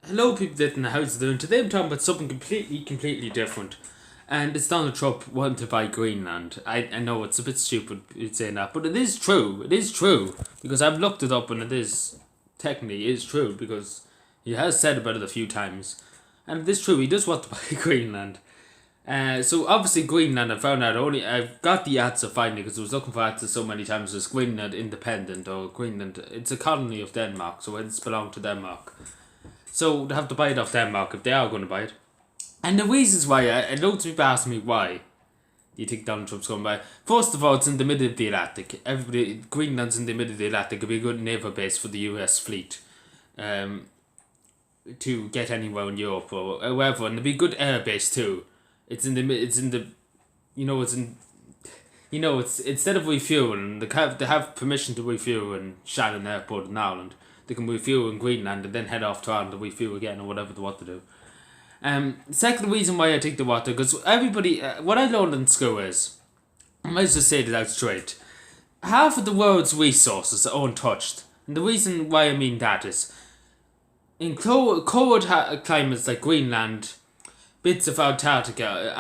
Hello, people that in the house doing. Today I'm talking about something completely different. And it's Donald Trump wanting to buy Greenland. I know it's a bit stupid saying that, but it is true. It is true. Because I've looked it up and it is, technically, is true because he has said about it a few times. And it is true, he does want to buy Greenland. So obviously Greenland, I found out I've got the answer finally because I was looking for answers so many times. Is Greenland independent or Greenland? It's a colony of Denmark, so it's belonged to Denmark. So they have to buy it off Denmark if they are going to buy it. And the reasons why, loads of people ask me why do you think Donald Trump's going to buy it. First of all, it's in the middle of the Atlantic. Greenland's in the middle of the Atlantic. It'll be a good naval base for the US fleet to get anywhere in Europe or wherever. And it'll be a good air base too. It's instead of refueling, they have permission to refuel in Shannon Airport in Ireland. They can refuel in Greenland and then head off to Ireland to refuel again or whatever they want to do. Second reason why I think they want to, because everybody, what I learned in school is, I might just say it out straight, half of the world's resources are untouched. And the reason why I mean that is, in cold climates like Greenland, bits of Antarctica,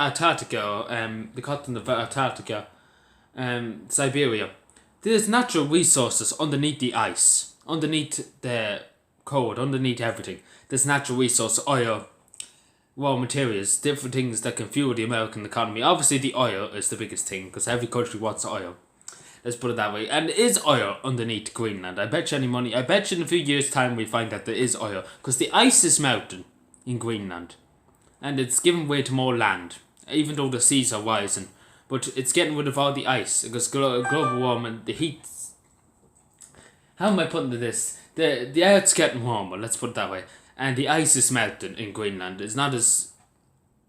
the continent of Antarctica, Siberia, there's natural resources underneath the ice, underneath the cold, underneath everything. There's natural resource, oil, raw materials, different things that can fuel the American economy. Obviously, the oil is the biggest thing because every country wants oil. Let's put it that way. And there is oil underneath Greenland. I bet you any money. I bet you in a few years' time we find that there is oil because the ice is melting in Greenland. And it's giving way to more land, even though the seas are rising. But it's getting rid of all the ice because global warming, the heat. How am I putting this? The earth's getting warmer, let's put it that way. And the ice is melting in Greenland. It's not as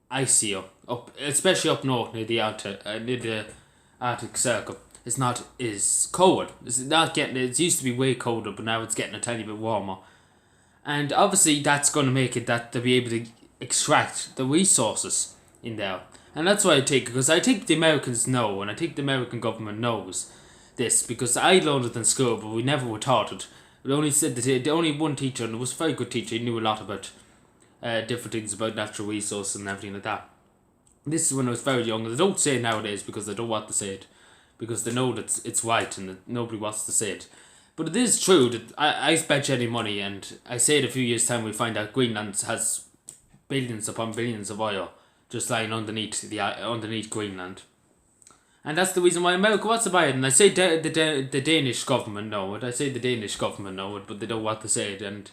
icy up especially up north near the Arctic Circle. It's not as cold. It used to be way colder, but now it's getting a tiny bit warmer. And obviously that's going to make it that they'll be able to extract the resources in there. And that's why I think, because I think the Americans know, and I think the American government knows this, because I learned it in school, but we never were taught it. We only said that the only one teacher, and it was a very good teacher, he knew a lot about different things about natural resources and everything like that. This is when I was very young, and they don't say it nowadays because they don't want to say it, because they know that it's right and that nobody wants to say it. But it is true that I bet you any money, and I say it a few years' time, we find out Greenland has billions upon billions of oil just lying underneath Greenland. And that's the reason why America wants to buy it. And I say the Danish government know it. I say the Danish government know it, but they don't want to say it. And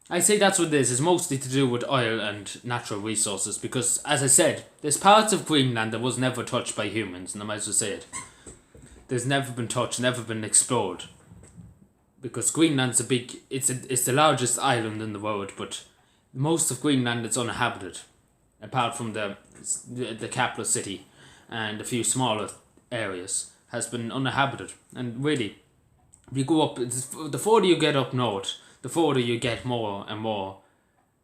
I say that's what it is. It's mostly to do with oil and natural resources. Because, as I said, there's parts of Greenland that was never touched by humans. And I might as well say it. There's never been touched, never been explored. Because Greenland's it's the largest island in the world. But most of Greenland is uninhabited. Apart from the capital city and a few smaller areas, has been uninhabited. And really, if you go up, the further you get up north, the further you get more and more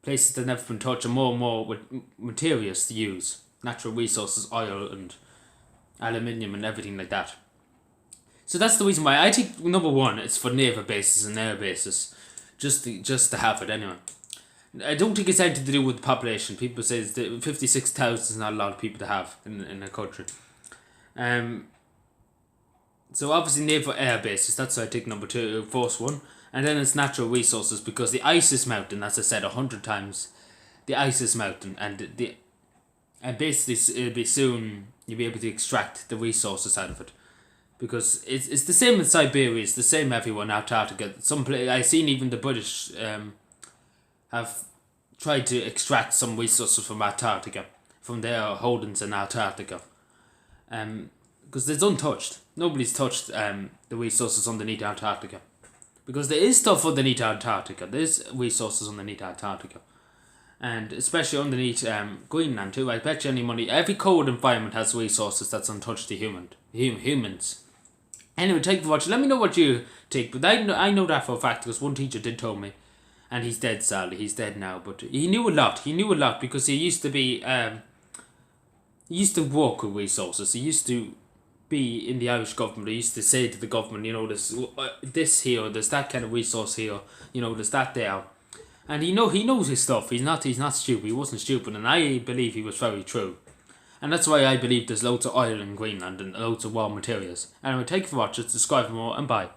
places that never been touched and more with materials to use, natural resources, oil and aluminium and everything like that. So that's the reason why I think number one, it's for naval bases and air bases, just to have it anyway. I don't think it's anything to do with the population. People say 56,000 is not a lot of people to have in a country. So obviously naval air bases, that's I think number two, first one. And then it's natural resources because the ice is melting, as I said 100 times. The ice is melting and basically it'll be soon you'll be able to extract the resources out of it. Because it's the same in Siberia, it's the same everywhere in Antarctica. I've seen even the British have tried to extract some resources from Antarctica, from their holdings in Antarctica. Because it's untouched. Nobody's touched the resources underneath Antarctica. Because there is stuff underneath Antarctica. There's resources underneath Antarctica. And especially underneath Greenland too. I bet you any money. Every cold environment has resources that's untouched to humans. Anyway, thank you for watching. Let me know what you think. But I know that for a fact because one teacher did tell me. And he's dead, sadly. He's dead now. But he knew a lot. He knew a lot because he used to be... he used to work with resources. He used to be in the Irish government. He used to say to the government, there's this here, there's that kind of resource here, there's that there. And he knows his stuff. He's not stupid. He wasn't stupid, and I believe he was very true. And that's why I believe there's loads of oil in Greenland and loads of raw materials. Anyway, thank you for watching. Subscribe for more, and bye.